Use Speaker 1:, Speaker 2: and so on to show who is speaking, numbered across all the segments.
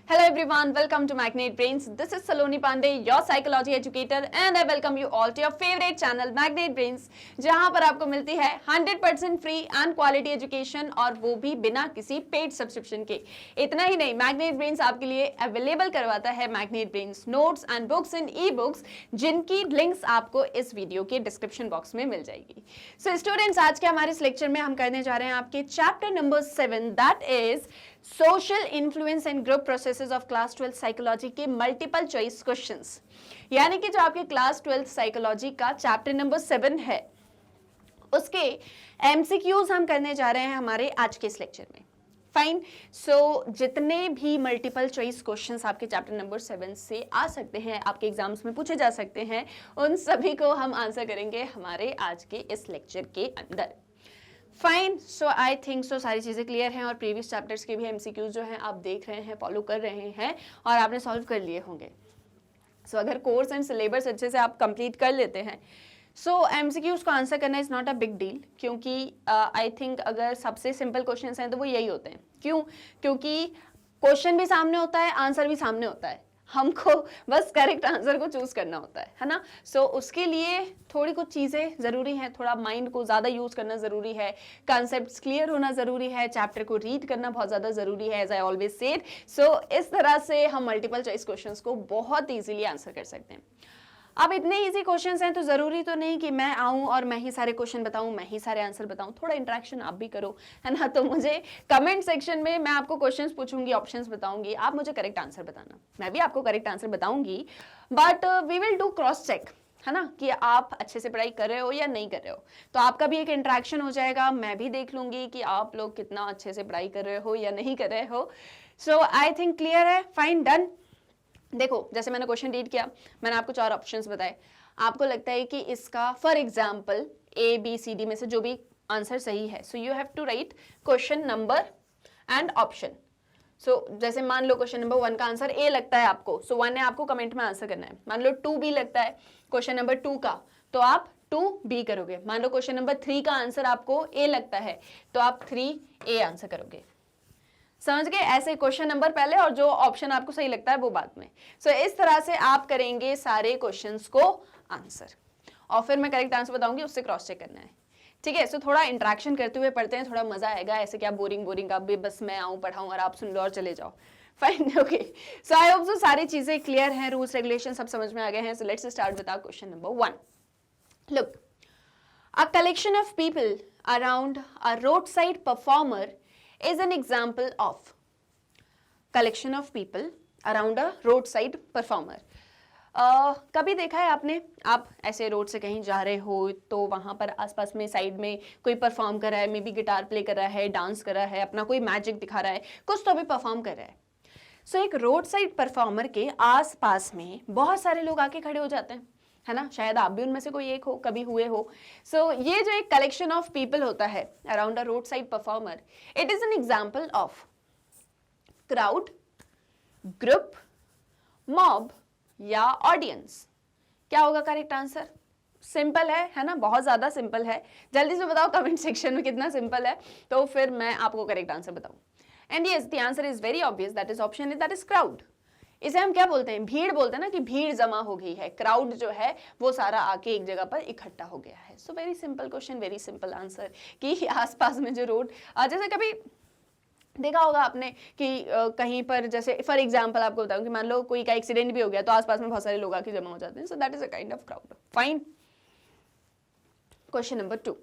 Speaker 1: Hello everyone, welcome to Magnet Brains. This is Saloni Pandey, your psychology educator, and I welcome you all to your favorite channel Magnet Brains, जहां पर आपको मिलती है 100% free and quality education और वो भी बिना किसी पेड सब्सक्रिप्शन के। इतना ही नहीं, Magnet Brains आपके लिए अवेलेबल करवाता है Magnet Brains notes and books and e books, जिनकी लिंक्स आपको इस वीडियो के डिस्क्रिप्शन बॉक्स में मिल जाएगी। सो स्टूडेंट्स, आज के हमारे इस लेक्चर में हम करने जा रहे हैं आपके chapter number 7, that is social influence and group processes of class 12 psychology के मल्टीपल चॉइस क्वेश्चंस, यानी कि जो आपके क्लास 12 साइकोलॉजी का चैप्टर नंबर 7 है, उसके एमसीक्यूज हम करने जा रहे हैं हमारे आज के इस लेक्चर में। फाइन। सो जितने भी मल्टीपल चॉइस क्वेश्चंस आपके चैप्टर नंबर 7 से आ सकते हैं, आपके एग्जाम्स में पूछे जा सकते हैं, उन सभी को हम आंसर करेंगे हमारे आज के इस लेक्चर के अंदर। Fine. So I think so सारी चीज़ें क्लियर हैं और प्रीवियस चैप्टर्स के भी एमसीक्यूज जो हैं आप देख रहे हैं, फॉलो कर रहे हैं और आपने सॉल्व कर लिए होंगे। सो अगर कोर्स एंड सिलेबस अच्छे से आप कंप्लीट कर लेते हैं, सो एमसीक्यूज को आंसर करना is not a big deal, क्योंकि आई थिंक अगर सबसे सिंपल क्वेश्चंस हैं तो वो यही होते हैं। क्यों? क्योंकि क्वेश्चन भी सामने होता है, आंसर भी सामने होता है, हमको बस करेक्ट आंसर को चूज करना होता है ना। सो उसके लिए थोड़ी कुछ चीज़ें ज़रूरी हैं, थोड़ा माइंड को ज़्यादा यूज़ करना ज़रूरी है, कॉन्सेप्ट्स क्लियर होना ज़रूरी है, चैप्टर को रीड करना बहुत ज़्यादा ज़रूरी है, एज आई ऑलवेज सेड। सो इस तरह से हम मल्टीपल चॉइस क्वेश्चंस को बहुत ईजीली आंसर कर सकते हैं। अब इतने इजी क्वेश्चंस हैं तो ज़रूरी तो नहीं कि मैं आऊँ और मैं ही सारे क्वेश्चन बताऊँ, मैं ही सारे आंसर बताऊँ, थोड़ा इंटरेक्शन आप भी करो, है ना। तो मुझे कमेंट सेक्शन में मैं आपको क्वेश्चंस पूछूंगी, ऑप्शंस बताऊंगी, आप मुझे करेक्ट आंसर बताना, मैं भी आपको करेक्ट आंसर बताऊंगी, but we will do cross check, है ना, कि आप अच्छे से पढ़ाई कर रहे हो या नहीं कर रहे हो। तो आपका भी एक इंटरेक्शन हो जाएगा, मैं भी देख लूंगी कि आप लोग कितना अच्छे से पढ़ाई कर रहे हो या नहीं कर रहे हो। सो आई थिंक क्लियर है। Fine, done. देखो, जैसे मैंने क्वेश्चन रीड किया, मैंने आपको 4 ऑप्शंस बताए, आपको लगता है कि इसका for example A B C D में से जो भी आंसर सही है, so you have to write question number and option. So जैसे मान लो क्वेश्चन नंबर 1 का आंसर ए लगता है आपको, सो 1 है आपको कमेंट में आंसर करना है। मान लो 2 बी लगता है क्वेश्चन नंबर 2 का, तो आप 2 बी करोगे। मान लो क्वेश्चन नंबर 3 का आंसर आपको ए लगता है, तो आप 3 ए आंसर करोगे। समझ गए? ऐसे क्वेश्चन नंबर पहले और जो ऑप्शन आपको सही लगता है वो बाद में। सो इस तरह से आप करेंगे सारे क्वेश्चंस को आंसर, और फिर मैं करेक्ट आंसर बताऊंगी, उससे क्रॉस चेक करना है। ठीक है? सो थोड़ा इंटरेक्शन करते हुए पढ़ते हैं, थोड़ा मजा आएगा। ऐसे क्या बोरिंग आप भी बस मैं आऊं पढ़ाऊं और आप सुन लो और चले जाओ। Fine, okay. सो आई होप सो सारी चीजें क्लियर हैं, रूल्स रेगुलेशन सब समझ में आ गए हैं। So let's start with our question number 1। Look, a collection of people around a road side performer is an example of collection of people around a roadside performer। कभी देखा है आपने, आप ऐसे रोड से कहीं जा रहे हो तो वहाँ पर आसपास में साइड में कोई परफॉर्म कर रहा है, मे बी गिटार प्ले कर रहा है, डांस कर रहा है, अपना कोई मैजिक दिखा रहा है, कुछ तो भी परफॉर्म कर रहा है। सो एक रोड साइड परफॉर्मर के आसपास में बहुत सारे लोग आके खड़े हो जाते हैं, है ना। शायद आप भी उनमें से कोई एक हो, कभी हुए हो। सो ये जो एक कलेक्शन ऑफ पीपल होता है around a road side performer, it is an example of crowd, group, mob या ऑडियंस। क्या होगा करेक्ट आंसर? सिंपल है ना, बहुत ज्यादा सिंपल है। जल्दी से बताओ कमेंट सेक्शन में कितना सिंपल है, तो फिर मैं आपको करेक्ट आंसर बताऊं। And yes, the answer is very obvious, that is option, that is crowd. इसे हम क्या बोलते हैं? भीड़ बोलते हैं ना, कि भीड़ जमा हो गई है, क्राउड जो है वो सारा आके एक जगह पर इकट्ठा हो गया है। So very simple question, very simple answer, कि आसपास में जो रोड, जैसे कभी देखा होगा आपने कि कहीं पर, जैसे फॉर एग्जांपल आपको बताऊं कि मान लो कोई का एक्सीडेंट भी हो गया तो आसपास में बहुत सारे लोग आके जमा हो जाते हैं। So that is a kind of crowd. Fine. Question number 2,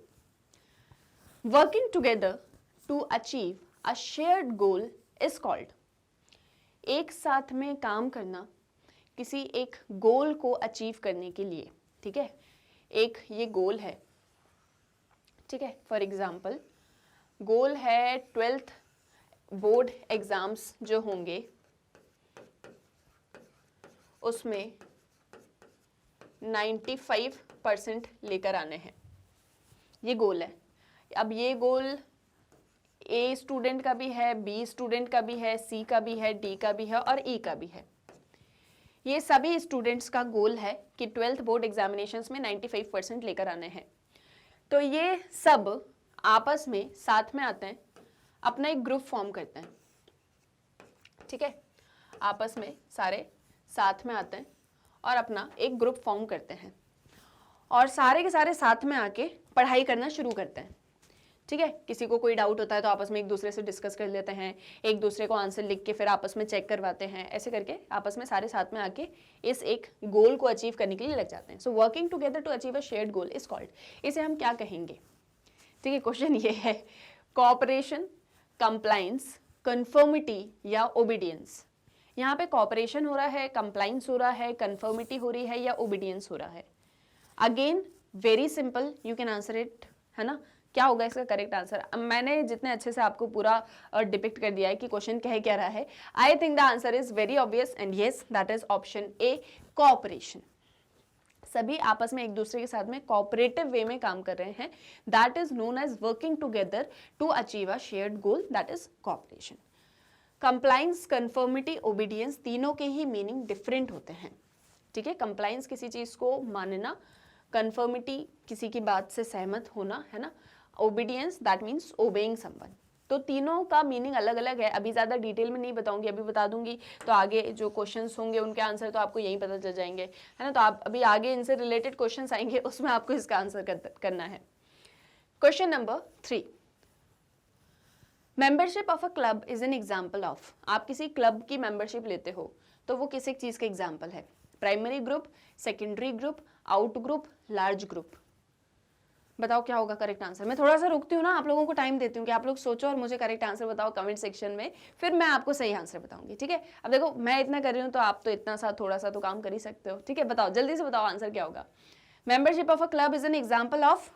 Speaker 1: working together to achieve a shared goal is called. एक साथ में काम करना किसी एक गोल को अचीव करने के लिए, ठीक है, एक ये गोल है, ठीक है। फॉर एग्जाम्पल गोल है 12th बोर्ड एग्जाम्स जो होंगे उसमें 95% लेकर आने हैं, ये गोल है। अब ये गोल ए स्टूडेंट का भी है, बी स्टूडेंट का भी है, सी का भी है, डी का भी है और ई का भी है। ये सभी स्टूडेंट्स का गोल है कि 12th बोर्ड एग्जामिनेशंस में 95% लेकर आने हैं। तो ये सब आपस में साथ में आते हैं, अपना एक ग्रुप फॉर्म करते हैं, ठीक है। आपस में सारे साथ में आते हैं और अपना एक ग्रुप फॉर्म करते हैं और सारे के सारे साथ में आके पढ़ाई करना शुरू करते हैं। ठीक है, किसी को कोई डाउट होता है तो आपस में एक दूसरे से डिस्कस कर लेते हैं, एक दूसरे को आंसर लिख के फिर आपस में चेक करवाते हैं, ऐसे करके आपस में सारे साथ में आके इस एक गोल को अचीव करने के लिए लग जाते हैं। So working together to achieve a shared goal is called, इसे हम क्या कहेंगे? ठीक है, क्वेश्चन ये है, कोऑपरेशन, कंप्लायंस, कन्फर्मिटी या ओबीडियंस। यहाँ पे कोऑपरेशन हो रहा है, कंप्लायंस हो रहा है, कन्फर्मिटी हो रही है या ओबीडियंस हो रहा है? Again very simple, you can answer it, है ना? क्या होगा इसका करेक्ट आंसर? मैंने जितने अच्छे से आपको पूरा डिपिक्ट कर दिया है कि क्वेश्चन कह क्या रहा है, I think the answer is very obvious and yes, that is option A, cooperation. सभी आपस में एक दूसरे के साथ में कोऑपरेटिव वे में काम कर रहे हैं, that is known as working together to achieve a shared goal, that is cooperation. Compliance, conformity, obedience, तीनों के ही मीनिंग डिफरेंट होते हैं। ठीक है, कंप्लायंस किसी चीज को मानना, कन्फर्मिटी किसी की बात से सहमत होना, है ना, obedience that means obeying someone. तो तीनों का मीनिंग अलग अलग है, अभी ज़्यादा डिटेल में नहीं बताऊंगी, अभी बता दूंगी तो आगे जो क्वेश्चंस होंगे उनके आंसर तो आपको यहीं पता चल जाएंगे, है ना। तो आप अभी आगे इनसे रिलेटेड क्वेश्चंस आएंगे, उसमें आपको इसका आंसर करना है। Question number 3, membership of a club is an example of. आप किसी क्लब की मेंबरशिप लेते हो तो वो किसी चीज का एग्जाम्पल है? Primary group, secondary group, out group, large group. बताओ क्या होगा करेक्ट आंसर? मैं थोड़ा सा रुकती हूँ ना, आप लोगों को टाइम देती हूँ कि आप लोग सोचो और मुझे करेक्ट आंसर बताओ कमेंट सेक्शन में, फिर मैं आपको सही आंसर बताऊंगी। ठीक है, अब देखो मैं इतना कर रही हूँ तो आप तो इतना सा थोड़ा सा तो काम कर ही सकते हो। ठीक है, बताओ जल्दी से बताओ आंसर क्या होगा? Membership of a club is an example of,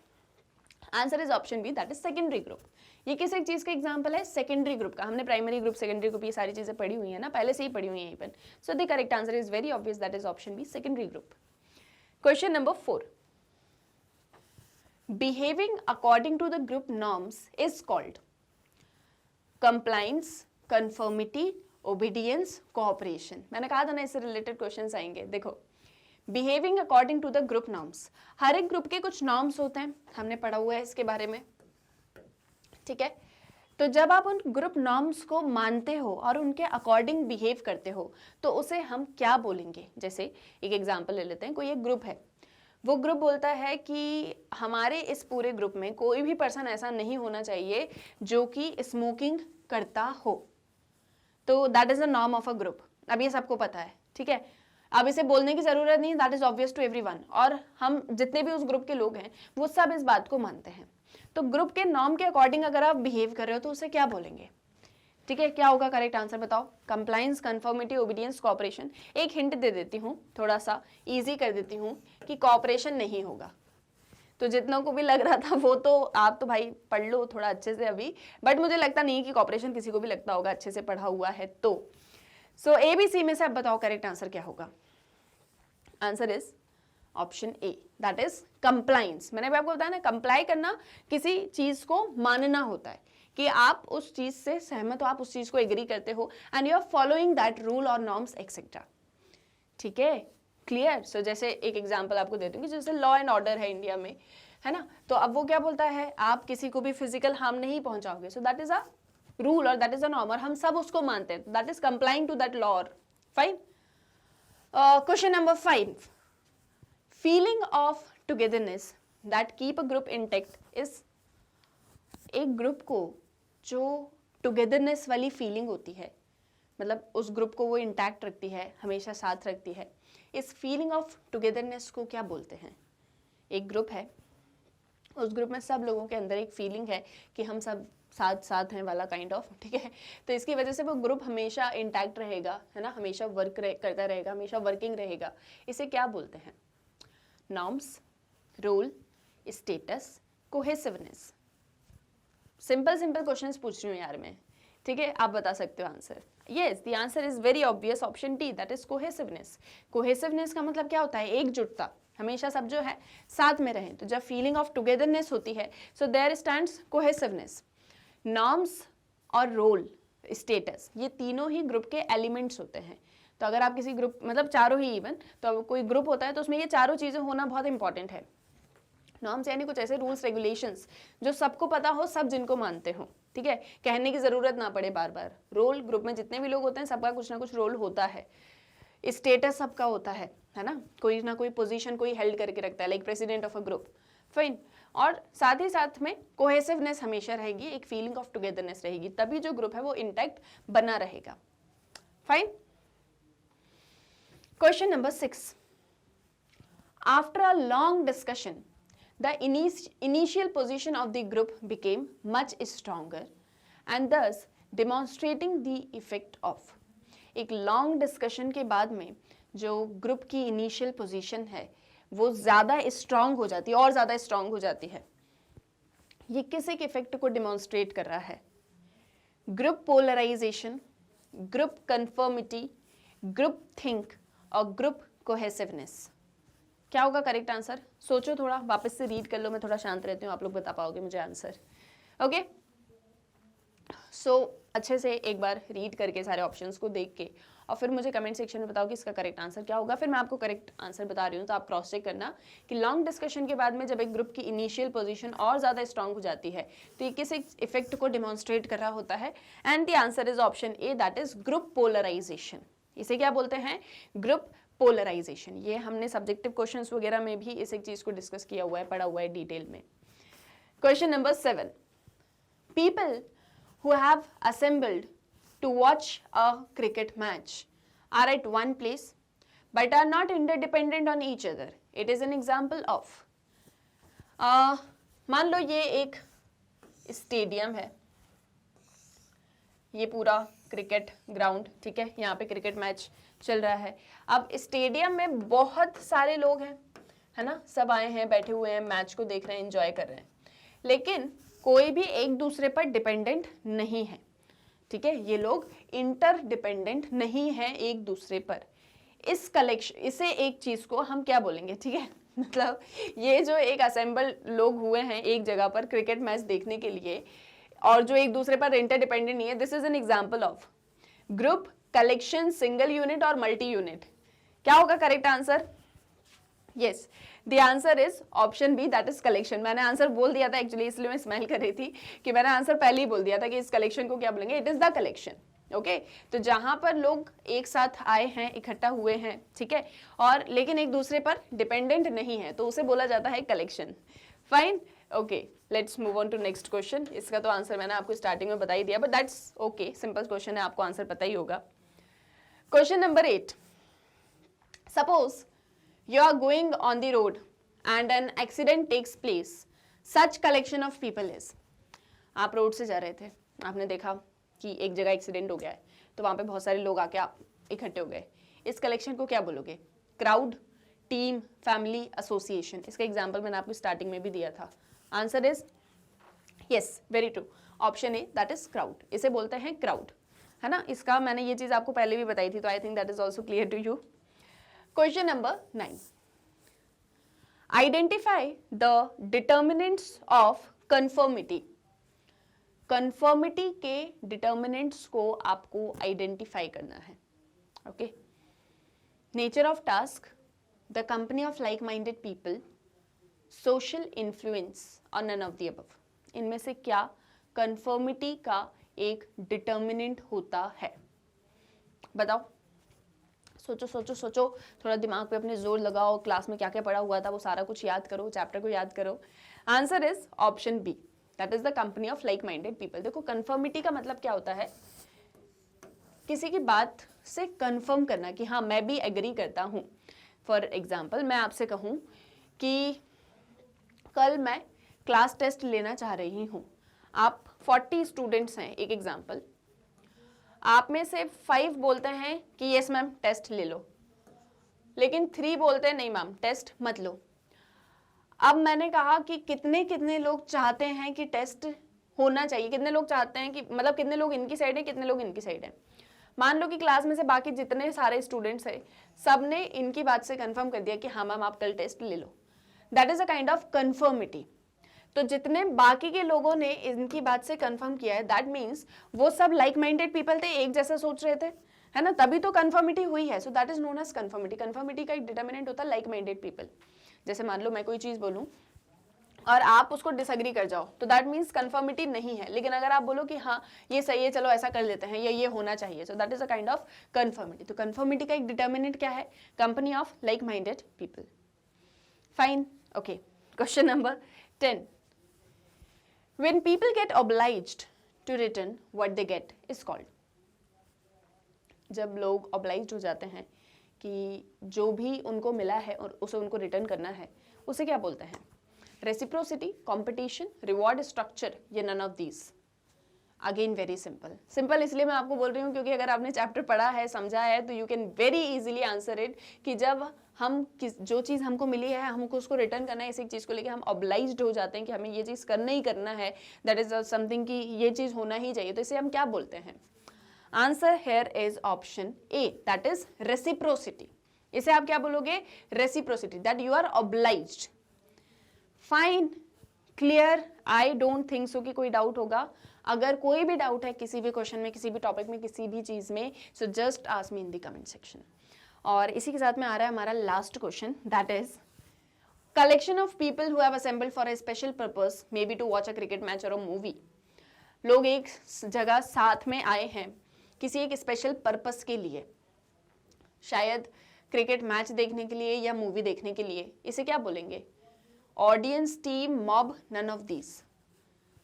Speaker 1: answer is option B, that is secondary group. ये किस एक चीज का एग्जाम्पल है? सेकेंडरी ग्रुप का। हमने प्राइमरी ग्रुप, सेकेंडरी ग्रुप, ये सारी चीजें पढ़ी हुई है ना, पहले से ही पढ़ी हुई है यहीं पर। So the correct answer is very obvious, that is option B, secondary group. Question number 4, behaving according to the group norms is called compliance, conformity, obedience, cooperation। मैंने कहा था ना इससे रिलेटेड क्वेश्चंस आएंगे। देखो, behaving according to the group norms, हर एक group के कुछ नॉर्म्स होते हैं, हमने पढ़ा हुआ है इसके बारे में। ठीक है, तो जब आप उन ग्रुप नॉर्म्स को मानते हो और उनके अकॉर्डिंग बिहेव करते हो तो उसे हम क्या बोलेंगे? जैसे एक एग्जांपल ले लेते हैं, कोई एक ग्रुप है, वो ग्रुप बोलता है कि हमारे इस पूरे ग्रुप में कोई भी पर्सन ऐसा नहीं होना चाहिए जो कि स्मोकिंग करता हो, तो that is the norm of a group. अब ये सबको पता है, ठीक है, अब इसे बोलने की जरूरत नहीं, that is obvious to everyone, और हम जितने भी उस ग्रुप के लोग हैं वो सब इस बात को मानते हैं। तो ग्रुप के नॉर्म के अकॉर्डिंग अगर आप बिहेव कर रहे हो तो उसे क्या बोलेंगे? ठीक है, क्या होगा करेक्ट आंसर बताओ? Compliance, conformity, obedience, cooperation. एक हिंट दे देती हूँ, थोड़ा सा इजी कर देती हूँ कि कोऑपरेशन नहीं होगा। तो जितनों को भी लग रहा था वो तो आप तो भाई पढ़ लो थोड़ा अच्छे से अभी, बट मुझे लगता नहीं कि कोऑपरेशन किसी को भी लगता होगा अच्छे से पढ़ा हुआ है तो। सो ए बी सी में से आप बताओ करेक्ट आंसर क्या होगा? Answer is option A, that is compliance. मैंने भी आपको बताया ना, कंप्लाई करना किसी चीज को मानना होता है कि आप उस चीज से सहमत हो, आप उस चीज को एग्री करते हो and you are following that rule और नॉर्म्स एक्सेट्रा। ठीक है, क्लियर? सो जैसे एक एग्जांपल आपको देती हूँ कि जैसे लॉ एंड ऑर्डर है इंडिया में, है ना, तो अब वो क्या बोलता है, आप किसी को भी फिजिकल हार्म नहीं पहुंचाओगे, so that is a rule और दैट इज अ नॉर्म, और हम सब उसको मानते हैं, that is complying to that law. Fine. Question number 5, feeling of togetherness that keep a group intact is, एक ग्रुप को जो टुगेदरनेस वाली फीलिंग होती है, मतलब उस ग्रुप को वो इंटैक्ट रखती है, हमेशा साथ रखती है, इस फीलिंग ऑफ टुगेदरनेस को क्या बोलते हैं? एक ग्रुप है, उस ग्रुप में सब लोगों के अंदर एक फीलिंग है कि हम सब साथ साथ हैं वाला काइंड ऑफ, ठीक है, तो इसकी वजह से वो ग्रुप हमेशा इंटैक्ट रहेगा, है ना, हमेशा वर्क करता रहेगा, हमेशा वर्किंग रहेगा। इसे क्या बोलते हैं? Norms, role, status, cohesiveness. Simple simple questions पूछ रही हूँ यार मैं, ठीक है, आप बता सकते हो answer. Yes, the answer is very obvious, option D, that is cohesiveness. Cohesiveness का मतलब क्या होता है? एकजुटता, हमेशा सब जो है साथ में रहें। तो जब फीलिंग ऑफ टुगेदरनेस होती है, so there stands cohesiveness. Norms और रोल, स्टेटस, ये तीनों ही ग्रुप के एलिमेंट्स होते हैं। तो अगर आप किसी ग्रुप, मतलब चारों ही इवन, तो कोई ग्रुप होता है तो उसमें ये चारों चीज़ें होना बहुत इंपॉर्टेंट है। नॉर्म्स यानी कुछ ऐसे रूल्स रेगुलेशंस जो सबको पता हो, सब जिनको मानते हो, ठीक है, कहने की जरूरत ना पड़े बार बार। रोल, ग्रुप में जितने भी लोग होते हैं सबका कुछ ना कुछ रोल होता है, स्टेटस सबका होता है ना, कोई ना कोई पोजीशन कोई हेल्ड करके रखता है, like president of a group, fine. और साथ ही साथ में कोहेसिवनेस हमेशा रहेगी, एक फीलिंग ऑफ टुगेदरनेस रहेगी, तभी जो ग्रुप है वो इंटैक्ट बना रहेगा, fine. Question number 6, after a long discussion the initial position of the group became much stronger and thus demonstrating the effect of। एक लॉन्ग डिस्कशन के बाद में जो ग्रुप की इनिशियल पोजीशन है वो ज़्यादा स्ट्रांग हो जाती है, और ज़्यादा स्ट्रांग हो जाती है। ये किस एक इफेक्ट को डिमॉन्स्ट्रेट कर रहा है? Group polarization, group conformity, group think और ग्रुप कोहेसिवनेस। क्या होगा करेक्ट आंसर? सोचो थोड़ा, वापस से रीड कर लो, मैं थोड़ा शांत रहती हूँ, आप लोग बता पाओगे मुझे आंसर। ओके, सो अच्छे से एक बार रीड करके सारे ऑप्शंस को देख के और फिर मुझे कमेंट सेक्शन में बताओ कि इसका करेक्ट आंसर क्या होगा। फिर मैं आपको करेक्ट आंसर बता रही हूँ, तो आप क्रॉस चेक करना कि लॉन्ग डिस्कशन के बाद में जब एक ग्रुप की इनिशियल पोजीशन और ज़्यादा स्ट्रांग हो जाती है तो ये किस इफेक्ट को डिमॉन्स्ट्रेट कर रहा होता है? And the answer is option A, that is group polarization. इसे क्या बोलते हैं? Group polarization. ये हमने सब्जेक्टिव क्वेश्चंस वगैरह में भी इस एक चीज को डिस्कस किया हुआ है, पढ़ा हुआ है डिटेल में। Question number 7, people who have assembled to watch a cricket match are at one place but are not interdependent on each other, it is an example of. मान लो ये एक स्टेडियम है, ये पूरा क्रिकेट ग्राउंड, ठीक है, यहाँ पे क्रिकेट मैच चल रहा है। अब स्टेडियम में बहुत सारे लोग हैं, है ना, सब आए हैं, बैठे हुए हैं, मैच को देख रहे हैं, एंजॉय कर रहे हैं, लेकिन कोई भी एक दूसरे पर डिपेंडेंट नहीं है, ठीक है, ये लोग इंटर डिपेंडेंट नहीं है एक दूसरे पर। इस कलेक्शन, इसे एक चीज को हम क्या बोलेंगे, ठीक है, मतलब ये जो एक असेंबल लोग हुए हैं एक जगह पर क्रिकेट मैच देखने के लिए और जो एक दूसरे पर इंटर डिपेंडेंट नहीं है, this is an example of group, collection, single unit और मल्टी यूनिट। क्या होगा correct answer? Yes, the answer is option B, that is collection. मैंने आंसर बोल दिया था एक्चुअली, इसलिए मैं स्माइल कर रही थी कि मैंने आंसर पहले ही बोल दिया था कि इस कलेक्शन को क्या बोलेंगे, it is the collection. Okay, तो जहां पर लोग एक साथ आए हैं, इकट्ठा हुए हैं, ठीक है, और लेकिन एक दूसरे पर डिपेंडेंट नहीं है, तो उसे बोला जाता है collection. Fine, okay, let's move on to next question. इसका तो आंसर मैंने आपको स्टार्टिंग में बता ही दिया, but that's okay, simple question है, आपको आंसर पता ही होगा। Question number 8, suppose you are going on the road and an accident takes place, such collection of people is। आप रोड से जा रहे थे, आपने देखा कि एक जगह एक्सीडेंट हो गया है, तो वहां पे बहुत सारे लोग आके आप इकट्ठे हो गए, इस कलेक्शन को क्या बोलोगे? Crowd, team, family, association. इसका एग्जाम्पल मैंने आपको स्टार्टिंग में भी दिया था। Answer is yes, very true, option A, that is crowd. इसे बोलते हैं क्राउड, है ना। इसका मैंने ये चीज आपको पहले भी बताई थी, तो I think that is also clear to you. Question number 9, identify the determinants of conformity. Conformity के डिटर्मिनेंट्स को आपको आइडेंटिफाई करना है। Okay, nature of task, the company of like minded people, social influence और नन ऑफ द अबव। इनमें से क्या conformity का एक डिटर्मिनेंट होता है? बताओ, सोचो सोचो सोचो, थोड़ा दिमाग पे अपने जोर लगाओ, क्लास में क्या क्या पढ़ा हुआ था वो सारा कुछ याद करो, चैप्टर को याद करो। Answer is option B, that is the company of like minded people. देखो, कंफर्मिटी का मतलब क्या होता है? किसी की बात से कंफर्म करना कि हाँ मैं भी एग्री करता हूँ। फॉर एग्जाम्पल, मैं आपसे कहूँ कि कल मैं क्लास टेस्ट लेना चाह रही हूँ, आप 40 स्टूडेंट्स हैं, एक एग्जाम्पल, आप में से 5 बोलते हैं कि यस मैम टेस्ट ले लो, लेकिन 3 बोलते हैं नहीं मैम टेस्ट मत लो। अब मैंने कहा कि कितने कितने लोग चाहते हैं कि टेस्ट होना चाहिए, कितने लोग चाहते हैं कि मतलब कितने लोग इनकी साइड है, कितने लोग इनकी साइड है। मान लो कि क्लास में से बाकी जितने सारे स्टूडेंट्स हैं सब ने इनकी बात से कंफर्म कर दिया कि हाँ मैम आप कल टेस्ट ले लो। That is a kind of conformity. तो जितने बाकी के लोगों ने इनकी बात से कंफर्म किया है, दैट मीन्स वो सब लाइक माइंडेड पीपल थे, एक जैसा सोच रहे थे, है ना, तभी तो कंफर्मिटी हुई है। So that is known as conformity. Conformity का एक डिटर्मिनेंट होता है लाइक माइंडेड पीपल। जैसे मान लो मैं कोई चीज़ बोलूँ और आप उसको डिसएग्री कर जाओ तो दैट मीन्स कंफर्मिटी नहीं है। लेकिन अगर आप बोलो कि हाँ ये सही है, चलो ऐसा कर लेते हैं, ये होना चाहिए, so that is a kind of conformity. तो कंफर्मिटी का एक डिटर्मिनेंट क्या है? Company of like minded people. Fine, okay. Question number 10, when people get obliged to return what they get is called. जब लोग ऑब्लाइज्ड हो जाते हैं कि जो भी उनको मिला है और उसे उनको रिटर्न करना है, उसे क्या बोलते हैं? रेसिप्रोसिटी, कंपटीशन, रिवॉर्ड स्ट्रक्चर, या none of these? Again very simple. Simple इसलिए मैं आपको बोल रही हूँ क्योंकि अगर आपने चैप्टर पढ़ा है, समझा है, तो you can very easily answer it कि जब हम जो चीज़ हमको मिली है हमको उसको रिटर्न करना है, इसी चीज़ को लेकर हम ऑब्लाइज्ड हो जाते हैं कि हमें ये चीज़ करना ही करना है, दैट इज समथिंग कि ये चीज़ होना ही चाहिए, तो इसे हम क्या बोलते हैं? Answer here is option A, that is reciprocity. इसे आप क्या बोलोगे? Reciprocity, that you are obliged. Fine, clear? I don't think so कि कोई डाउट होगा। अगर कोई भी डाउट है किसी भी क्वेश्चन में, किसी भी टॉपिक में, किसी भी चीज में, so just ask me in the comment section. और इसी के साथ में आ रहा है हमारा last question, that is collection of people who have assembled for a special purpose, maybe to watch a cricket match और अ मूवी। लोग एक जगह साथ में आए हैं किसी एक स्पेशल पर्पस के लिए, शायद क्रिकेट मैच देखने के लिए या मूवी देखने के लिए। इसे क्या बोलेंगे? Audience, team, mob, none of these?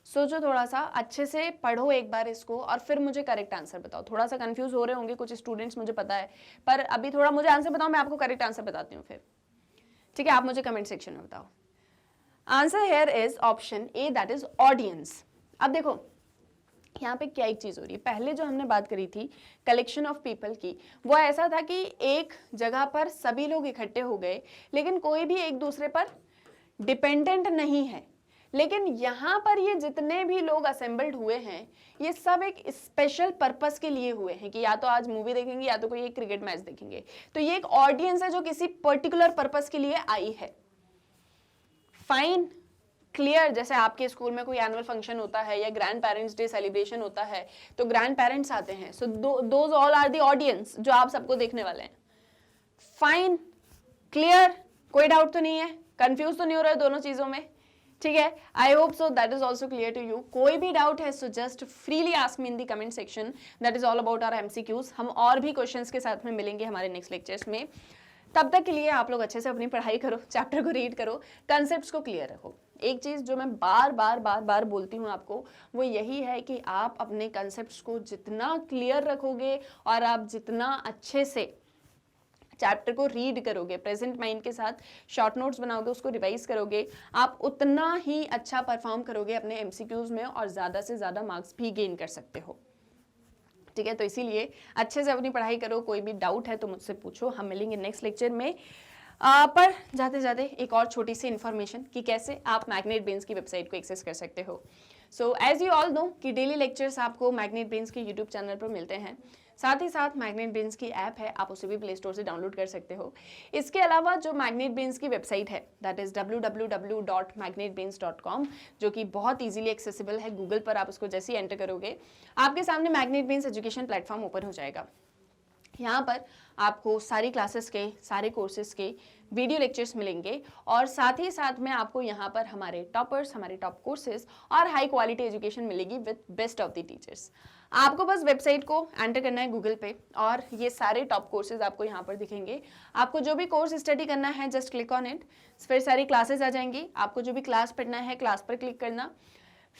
Speaker 1: सोचो थोड़ा सा, अच्छे से पढ़ो एक बार इसको और फिर मुझे करेक्ट आंसर बताओ। थोड़ा सा कंफ्यूज हो रहे होंगे कुछ स्टूडेंट्स, मुझे पता है, पर अभी थोड़ा मुझे आंसर बताओ, मैं आपको करेक्ट आंसर बताती हूँ फिर, ठीक है? आप मुझे कमेंट सेक्शन में बताओ। Answer here is option A, that is audience. अब देखो यहाँ पे क्या एक चीज हो रही है, पहले जो हमने बात करी थी कलेक्शन ऑफ पीपल की, वो ऐसा था कि एक जगह पर सभी लोग इकट्ठे हो गए लेकिन कोई भी एक दूसरे पर डिपेंडेंट नहीं है। लेकिन यहाँ पर ये जितने भी लोग असेंबल्ड हुए हैं ये सब एक स्पेशल पर्पस के लिए हुए हैं कि या तो आज मूवी देखेंगे या तो कोई एक क्रिकेट मैच देखेंगे। तो ये एक ऑडियंस है जो किसी पर्टिकुलर पर्पस के लिए आई है। Fine, clear? जैसे आपके स्कूल में कोई एनुअल फंक्शन होता है या ग्रैंड पेरेंट्स डे सेलिब्रेशन होता है तो ग्रैंड पेरेंट्स आते हैं, so those all are the audience जो आप सबको देखने वाले हैं। Fine, clear? कोई डाउट तो नहीं है? कंफ्यूज तो नहीं हो रहा है दोनों चीजों में? ठीक है, I hope so that is also clear to you. कोई भी डाउट है so just freely ask me in the comment section, that is all about our MCQs. हम और भी क्वेश्चंस के साथ में मिलेंगे हमारे नेक्स्ट लेक्चर्स में। तब तक के लिए आप लोग अच्छे से अपनी पढ़ाई करो, चैप्टर को रीड करो, कंसेप्ट्स को क्लियर रखो। एक चीज जो मैं बार बार बोलती हूँ आपको, वो यही है कि आप अपने कंसेप्ट्स को जितना क्लियर रखोगे और आप जितना अच्छे से चैप्टर को रीड करोगे, प्रेजेंट माइंड के साथ शॉर्ट नोट्स बनाओगे, उसको रिवाइज करोगे, आप उतना ही अच्छा परफॉर्म करोगे अपने एमसीक्यूज में और ज़्यादा से ज़्यादा मार्क्स भी गेन कर सकते हो। ठीक है, तो इसीलिए अच्छे से अपनी पढ़ाई करो। कोई भी डाउट है तो मुझसे पूछो, हम मिलेंगे नेक्स्ट लेक्चर में। पर जाते जाते एक और छोटी सी इन्फॉर्मेशन कि कैसे आप मैग्नेट ब्रेन्स की वेबसाइट को एक्सेस कर सकते हो। So as you all know कि डेली लेक्चर्स आपको मैग्नेट ब्रेन्स के यूट्यूब चैनल पर मिलते हैं। साथ ही साथ मैग्नेट ब्रेन्स की ऐप है, आप उसे भी प्ले स्टोर से डाउनलोड कर सकते हो। इसके अलावा जो मैग्नेट ब्रेन्स की वेबसाइट है दैट इज www.magnetbrains.com, जो कि बहुत इजीली एक्सेसिबल है। गूगल पर आप उसको जैसे ही एंटर करोगे आपके सामने magnet brains education platform open हो जाएगा। यहाँ पर आपको सारी क्लासेस के, सारे कोर्सेज के वीडियो लेक्चर्स मिलेंगे और साथ ही साथ में आपको यहाँ पर हमारे टॉपर्स, हमारे टॉप कोर्सेज और हाई क्वालिटी एजुकेशन मिलेगी with best of the teachers. आपको बस वेबसाइट को एंटर करना है गूगल पे और ये सारे टॉप कोर्सेज आपको यहाँ पर दिखेंगे। आपको जो भी कोर्स स्टडी करना है जस्ट क्लिक ऑन इट, फिर सारी क्लासेस आ जाएंगी। आपको जो भी क्लास पढ़ना है क्लास पर क्लिक करना,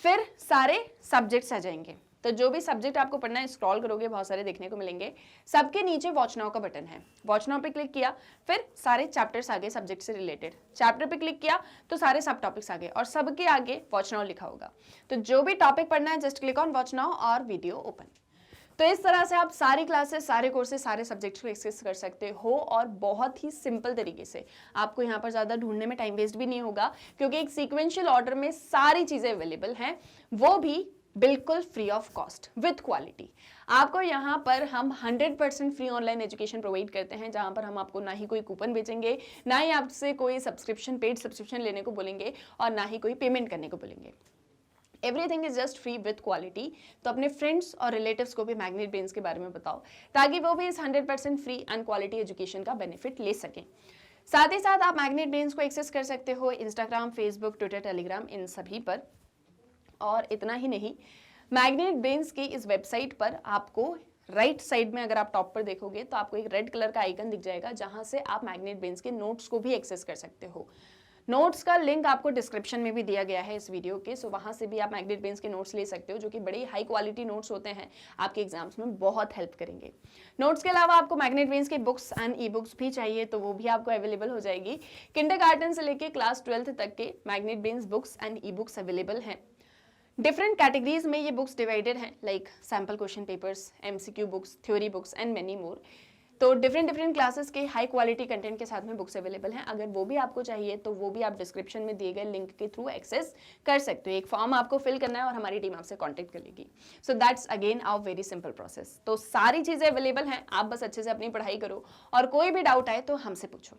Speaker 1: फिर सारे सब्जेक्ट्स आ जाएंगे। तो जो भी सब्जेक्ट आपको पढ़ना है स्क्रॉल करोगे बहुत सारे देखने को मिलेंगे। सबके नीचे वॉच नाउ का बटन है, वॉच नाउ पे क्लिक किया फिर सारे चैप्टर्स आ गए सब्जेक्ट से रिलेटेड। चैप्टर पे क्लिक किया तो सारे सब टॉपिक्स आ गए और सबके आगे वॉच नाउ लिखा होगा। तो जो भी टॉपिक पढ़ना है just click on watch now और वीडियो ओपन। तो इस तरह से आप सारी क्लासेस, सारे कोर्सेज, सारे सब्जेक्ट्स को एक्सेस कर सकते हो और बहुत ही सिंपल तरीके से। आपको यहाँ पर ज़्यादा ढूंढने में टाइम वेस्ट भी नहीं होगा क्योंकि एक सीक्वेंशियल ऑर्डर में सारी चीज़ें अवेलेबल हैं, वो भी बिल्कुल free of cost with quality. आपको यहाँ पर हम 100% फ्री ऑनलाइन एजुकेशन प्रोवाइड करते हैं, जहाँ पर हम आपको ना ही कोई कूपन बेचेंगे, ना ही आपसे कोई सब्सक्रिप्शन, पेड सब्सक्रिप्शन लेने को बोलेंगे और ना ही कोई पेमेंट करने को बोलेंगे। Everything is just free with quality. तो अपने फ्रेंड्स और रिलेटिव्स को भी मैग्नेट ब्रेन्स के बारे में बताओ ताकि वो भी इस 100% फ्री एंड क्वालिटी एजुकेशन का बेनिफिट ले सकें। साथ ही साथ आप मैग्नेट ब्रेन्स को एक्सेस कर सकते हो इंस्टाग्राम, फेसबुक, ट्विटर, टेलीग्राम, इन सभी पर। और इतना ही नहीं, मैग्नेट ब्रेन्स की इस वेबसाइट पर आपको राइट साइड में अगर आप टॉप पर देखोगे तो आपको एक रेड कलर का आइकन दिख जाएगा, जहां से आप मैग्नेट ब्रेन्स के नोट्स को भी एक्सेस कर सकते हो। नोट्स का लिंक आपको डिस्क्रिप्शन में भी दिया गया है इस वीडियो के, सो वहां से भी आप मैग्नेट ब्रेन्स के नोट्स ले सकते हो, जो कि बड़ी हाई क्वालिटी नोट्स होते हैं, आपके एग्जाम्स में बहुत हेल्प करेंगे। नोट्स के अलावा आपको मैग्नेट ब्रेन्स के बुक्स एंड ई बुक्स भी चाहिए तो वो भी आपको अवेलेबल हो जाएगी। किंडरगार्टन से लेके क्लास 12th तक के magnet brains books and e books available हैं। डिफरेंट कैटेगरीज में ये बुक्स डिवाइडेड हैं, like sample question papers, MCQ books, theory books and many more. तो डिफरेंट क्लासेस के हाई क्वालिटी कंटेंट के साथ में बुक्स अवेलेबल हैं। अगर वो भी आपको चाहिए तो वो भी आप डिस्क्रिप्शन में दिए गए लिंक के थ्रू एक्सेस कर सकते हो। एक फॉर्म आपको फिल करना है और हमारी टीम आपसे कांटेक्ट कर लेगी। So that's again our very simple process. तो सारी चीज़ें अवेलेबल हैं, आप बस अच्छे से अपनी पढ़ाई करो और कोई भी डाउट आए तो हमसे पूछो।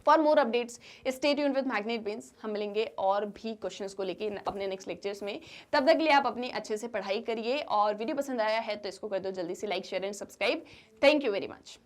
Speaker 1: For more updates stay tuned with magnet brains. हम मिलेंगे और भी क्वेश्चंस को लेके अपने नेक्स्ट लेक्चर्स में। तब तक के लिए आप अपनी अच्छे से पढ़ाई करिए और वीडियो पसंद आया है तो इसको कर दो जल्दी से like, share and subscribe. Thank you very much.